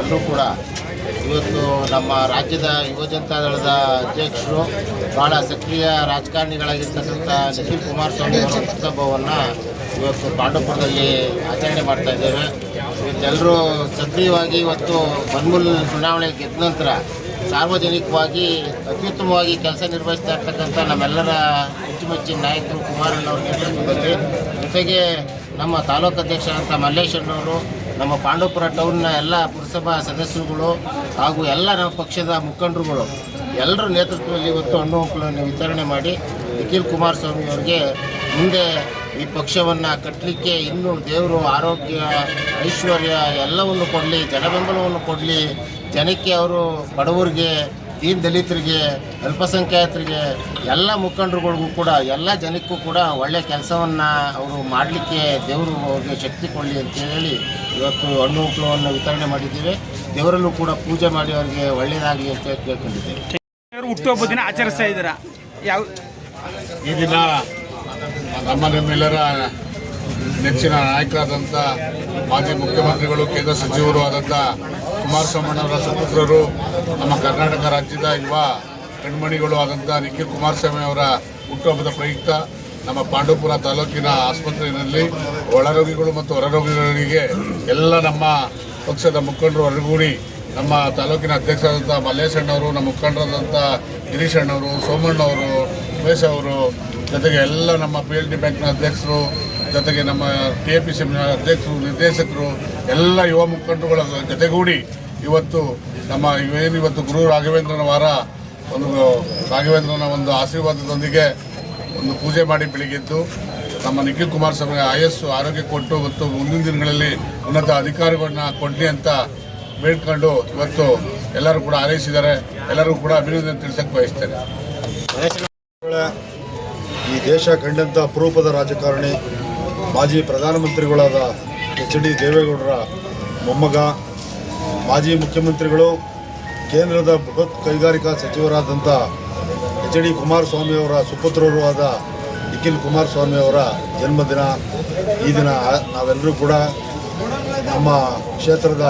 ಎಲ್ಲರೂ ಕೂಡ ಇವತ್ತು ನಮ್ಮ ರಾಜ್ಯದ ಯುವಜನತಾ ದಳದ ಅಧ್ಯಕ್ಷರು ಭಾಳ ಸಕ್ರಿಯ ರಾಜಕಾರಣಿಗಳಾಗಿರ್ತಕ್ಕಂಥ ನಿಖಿಲ್ ಕುಮಾರಸ್ವಾಮಿ ಅವರ ಹುಟ್ಟುಹಬ್ಬವನ್ನು ಇವತ್ತು ಪಾಂಡವಪುರದಲ್ಲಿ ಆಚರಣೆ ಮಾಡ್ತಾ ಇದ್ದೇವೆ. ಇವತ್ತೆಲ್ಲರೂ ಸಕ್ರಿಯವಾಗಿ ಇವತ್ತು ಬನ್ಮೂಲ್ ಚುನಾವಣೆ ಗೆದ್ದ ನಂತರ ಸಾರ್ವಜನಿಕವಾಗಿ ಅತ್ಯುತ್ತಮವಾಗಿ ಕೆಲಸ ನಿರ್ವಹಿಸ್ತಾ ಇರ್ತಕ್ಕಂಥ ನಮ್ಮೆಲ್ಲರ ಅಚ್ಚುಮೆಚ್ಚಿನ ನಾಯಕರು ಕುಮಾರಣ್ಣವ್ರ ನೇತೃತ್ವದಲ್ಲಿ, ಜೊತೆಗೆ ನಮ್ಮ ತಾಲೂಕು ಅಧ್ಯಕ್ಷ ಅಂತ ಮಲ್ಲೇಶಣ್ಣವರು, ನಮ್ಮ ಪಾಂಡವಪುರ ಟೌನ್ನ ಎಲ್ಲ ಪುರಸಭಾ ಸದಸ್ಯರುಗಳು ಹಾಗೂ ಎಲ್ಲ ನಮ್ಮ ಪಕ್ಷದ ಮುಖಂಡರುಗಳು ಎಲ್ಲರ ನೇತೃತ್ವದಲ್ಲಿ ಇವತ್ತು ಹಣ್ಣು ಹಂಪಲನ್ನು ವಿತರಣೆ ಮಾಡಿ ನಿಖಿಲ್ ಕುಮಾರಸ್ವಾಮಿ ಅವರಿಗೆ ಮುಂದೆ ಈ ಪಕ್ಷವನ್ನು ಕಟ್ಟಲಿಕ್ಕೆ ಇನ್ನೂ ದೇವರು ಆರೋಗ್ಯ ಐಶ್ವರ್ಯ ಎಲ್ಲವನ್ನು ಕೊಡಲಿ, ಜನಬೆಂಬಲವನ್ನು ಕೊಡಲಿ, ಜನಕ್ಕೆ ಅವರು ಬಡವರಿಗೆ, ದೀನ ದಲಿತರಿಗೆ, ಅಲ್ಪಸಂಖ್ಯಾತರಿಗೆ, ಎಲ್ಲ ಮುಖಂಡರುಗಳಿಗೂ ಕೂಡ ಎಲ್ಲ ಜನಕ್ಕೂ ಕೂಡ ಒಳ್ಳೆಯ ಕೆಲಸವನ್ನು ಅವರು ಮಾಡಲಿಕ್ಕೆ ದೇವರು ಅವ್ರಿಗೆ ಶಕ್ತಿ ಕೊಡಲಿ ಅಂತ ಹೇಳಿ ಇವತ್ತು ಹಣ್ಣು ಹಂಪಲವನ್ನು ವಿತರಣೆ ಮಾಡಿದ್ದೀವಿ. ದೇವರಲ್ಲೂ ಕೂಡ ಪೂಜೆ ಮಾಡಿ ಅವರಿಗೆ ಒಳ್ಳೆಯದಾಗಲಿ ಅಂತ ಕೇಳ್ಕೊಂಡಿದ್ದೇವೆ. ಹುಟ್ಟುಹಬ್ಬ ದಿನ ಆಚರಿಸ್ತಾ ಇದ್ದೀರಾ? ಯಾವ ಈ ದಿನ ನಮ್ಮೆಲ್ಲರ ನೆಚ್ಚಿನ ನಾಯಕರಾದಂಥ ಮಾಜಿ ಮುಖ್ಯಮಂತ್ರಿಗಳು, ಕೇಂದ್ರ ಸಚಿವರು ಆದಂಥ ಕುಮಾರಸ್ವಾಮಣ್ಣವರ ಸುಪುತ್ರರು, ನಮ್ಮ ಕರ್ನಾಟಕ ರಾಜ್ಯದ ಯುವ ಕಣ್ಮಣಿಗಳು ಆದಂಥ ನಿಖಿಲ್ ಕುಮಾರಸ್ವಾಮಿ ಅವರ ಹುಟ್ಟುಹಬ್ಬದ ಪ್ರಯುಕ್ತ ನಮ್ಮ ಪಾಂಡವಪುರ ತಾಲೂಕಿನ ಆಸ್ಪತ್ರೆಯಲ್ಲಿ ಒಳರೋಗಿಗಳು ಮತ್ತು ಹೊರರೋಗಿಗಳಿಗೆ ಎಲ್ಲ ನಮ್ಮ ಪಕ್ಷದ ಮುಖಂಡರು ಹೊರಗೂಡಿ ನಮ್ಮ ತಾಲೂಕಿನ ಅಧ್ಯಕ್ಷರಾದಂಥ ಮಲ್ಲೇಶಣ್ಣವರು, ನಮ್ಮ ಮುಖಂಡರಾದಂಥ ಗಿರೀಶ್ ಅಣ್ಣವರು, ಸೋಮಣ್ಣವರು, ಉಮೇಶ್ ಅವರು, ಜೊತೆಗೆ ಎಲ್ಲ ನಮ್ಮ PLD ಬ್ಯಾಂಕ್ನ ಅಧ್ಯಕ್ಷರು, ಜೊತೆಗೆ ನಮ್ಮ TAPC ಅಧ್ಯಕ್ಷರು, ನಿರ್ದೇಶಕರು, ಎಲ್ಲ ಯುವ ಮುಖಂಡರುಗಳ ಜೊತೆಗೂಡಿ ಇವತ್ತು ನಮ್ಮ ಇವತ್ತು ಗುರು ರಾಘವೇಂದ್ರನ ವಾರ, ರಾಘವೇಂದ್ರನ ಒಂದು ಆಶೀರ್ವಾದದೊಂದಿಗೆ ಒಂದು ಪೂಜೆ ಮಾಡಿ ಬೆಳಿಗ್ಗೆದ್ದು ನಮ್ಮ ನಿಖಿಲ್ ಕುಮಾರಸ್ವಾಮಿ ಆಯಸ್ಸು ಆರೋಗ್ಯ ಕೊಟ್ಟು ಮತ್ತು ಮುಂದಿನ ದಿನಗಳಲ್ಲಿ ಉನ್ನತ ಅಧಿಕಾರಗಳನ್ನ ಕೊಡಲಿ ಅಂತ ಬೇಡ್ಕೊಂಡು ಇವತ್ತು ಎಲ್ಲರೂ ಕೂಡ ಹಾರೈಸಿದ್ದಾರೆ. ಎಲ್ಲರೂ ಕೂಡ ಅಭಿನಂದನೆ ತಿಳಿಸಕ್ಕೆ ಬಯಸ್ತೇನೆ. ಈ ದೇಶ ಕಂಡಂಥ ಅಪರೂಪದ ರಾಜಕಾರಣಿ, ಮಾಜಿ ಪ್ರಧಾನಮಂತ್ರಿಗಳಾದ HD ದೇವೇಗೌಡರ ಮೊಮ್ಮಗ, ಮಾಜಿ ಮುಖ್ಯಮಂತ್ರಿಗಳು, ಕೇಂದ್ರದ ಬೃಹತ್ ಕೈಗಾರಿಕಾ ಸಚಿವರಾದಂಥ HD ಕುಮಾರಸ್ವಾಮಿ ಅವರ ಸುಪುತ್ರರು ಆದ ನಿಖಿಲ್ ಕುಮಾರಸ್ವಾಮಿ ಅವರ ಜನ್ಮದಿನ. ಈ ದಿನ ನಾವೆಲ್ಲರೂ ಕೂಡ ನಮ್ಮ ಕ್ಷೇತ್ರದ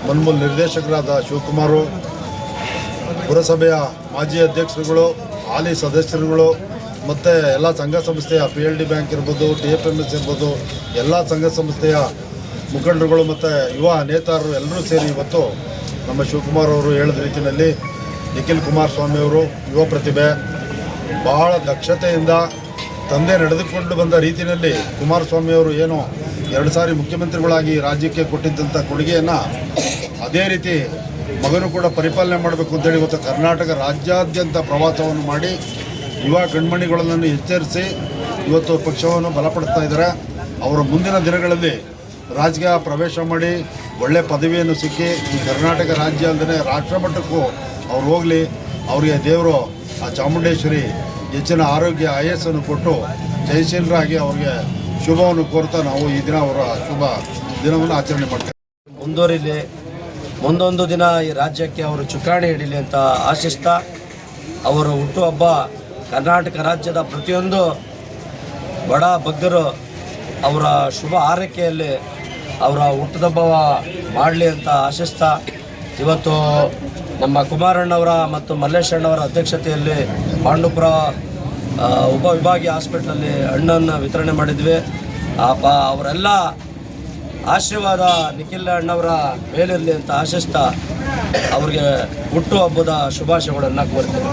ಬನ್ಮೂಲ್ ನಿರ್ದೇಶಕರಾದ ಶಿವಕುಮಾರು, ಪುರಸಭೆಯ ಮಾಜಿ ಅಧ್ಯಕ್ಷರುಗಳು, ಹಾಲಿ ಸದಸ್ಯರುಗಳು ಮತ್ತು ಎಲ್ಲ ಸಂಘ ಸಂಸ್ಥೆಯ PLD ಬ್ಯಾಂಕ್ ಇರ್ಬೋದು, TFMS ಇರ್ಬೋದು, ಎಲ್ಲ ಸಂಘ ಸಂಸ್ಥೆಯ ಮುಖಂಡರುಗಳು ಮತ್ತು ಯುವ ನೇತಾರರು ಎಲ್ಲರೂ ಸೇರಿ ಇವತ್ತು ನಮ್ಮ ಶಿವಕುಮಾರ್ ಅವರು ಹೇಳಿದ ರೀತಿಯಲ್ಲಿ ನಿಖಿಲ್ ಕುಮಾರಸ್ವಾಮಿ ಅವರು ಯುವ ಪ್ರತಿಭೆ, ಬಹಳ ದಕ್ಷತೆಯಿಂದ ತಂದೆ ನಡೆದುಕೊಂಡು ಬಂದ ರೀತಿಯಲ್ಲಿ ಕುಮಾರಸ್ವಾಮಿ ಅವರು ಏನು 2 ಸಾರಿ ಮುಖ್ಯಮಂತ್ರಿಗಳಾಗಿ ರಾಜ್ಯಕ್ಕೆ ಕೊಟ್ಟಿದ್ದಂಥ ಕೊಡುಗೆಯನ್ನು ಅದೇ ರೀತಿ ಮಗನು ಕೂಡ ಪರಿಪಾಲನೆ ಮಾಡಬೇಕು ಅಂತೇಳಿ ಇವತ್ತು ಕರ್ನಾಟಕ ರಾಜ್ಯಾದ್ಯಂತ ಪ್ರವಾಸವನ್ನು ಮಾಡಿ ಯುವ ಕಣ್ಮಣಿಗಳನ್ನು ಎಚ್ಚರಿಸಿ ಇವತ್ತು ಪಕ್ಷವನ್ನು ಬಲಪಡಿಸ್ತಾ ಇದ್ದಾರೆ. ಅವರ ಮುಂದಿನ ದಿನಗಳಲ್ಲಿ ರಾಜಕೀಯ ಪ್ರವೇಶ ಮಾಡಿ ಒಳ್ಳೆಯ ಪದವಿಯನ್ನು ಸಿಕ್ಕಿ ಈ ಕರ್ನಾಟಕ ರಾಜ್ಯ ಅಲ್ಲದೆ ರಾಷ್ಟ್ರಮಟ್ಟಕ್ಕೂ ಅವ್ರು ಹೋಗಲಿ, ಅವರಿಗೆ ದೇವರು ಆ ಚಾಮುಂಡೇಶ್ವರಿ ಹೆಚ್ಚಿನ ಆರೋಗ್ಯ ಆಯಸ್ಸನ್ನು ಕೊಟ್ಟು ಜಯಶೀಲರಾಗಿ ಅವರಿಗೆ ಶುಭವನ್ನು ಕೋರ್ತಾ ನಾವು ಈ ದಿನ ಅವರ ಶುಭ ದಿನವನ್ನು ಆಚರಣೆ ಮಾಡ್ತೇವೆ. ಮುಂದುವರಿಲಿ, ಮುಂದೊಂದು ದಿನ ಈ ರಾಜ್ಯಕ್ಕೆ ಅವರು ಚುಕ್ಕಾಣಿ ಹಿಡೀಲಿ ಅಂತ ಆಶಿಸ್ತಾ, ಅವರ ಹುಟ್ಟುಹಬ್ಬ ಕರ್ನಾಟಕ ರಾಜ್ಯದ ಪ್ರತಿಯೊಂದು ಬಡ ಬಗ್ಗರು ಅವರ ಶುಭ ಆರೈಕೆಯಲ್ಲಿ ಅವರ ಹುಟ್ಟುಹಬ್ಬ ಮಾಡಲಿ ಅಂತ ಆಶಿಸ್ತಾ, ಇವತ್ತು ನಮ್ಮ ಕುಮಾರಣ್ಣವರ ಮತ್ತು ಮಲ್ಲೇಶಣ್ಣವರ ಅಧ್ಯಕ್ಷತೆಯಲ್ಲಿ ಪಾಂಡವಪುರ ಉಪವಿಭಾಗೀಯ ಹಾಸ್ಪಿಟ್ಲಲ್ಲಿ ಹಣ್ಣನ್ನು ವಿತರಣೆ ಮಾಡಿದ್ವಿ. ಅವರೆಲ್ಲ ಆಶೀರ್ವಾದ ನಿಖಿಲ್ ಅಣ್ಣವರ ಮೇಲಿರಲಿ ಅಂತ ಆಶಿಸ್ತಾ ಅವ್ರಿಗೆ ಹುಟ್ಟುಹಬ್ಬದ ಶುಭಾಶಯಗಳನ್ನು ಕೋರ್ತೀನಿ.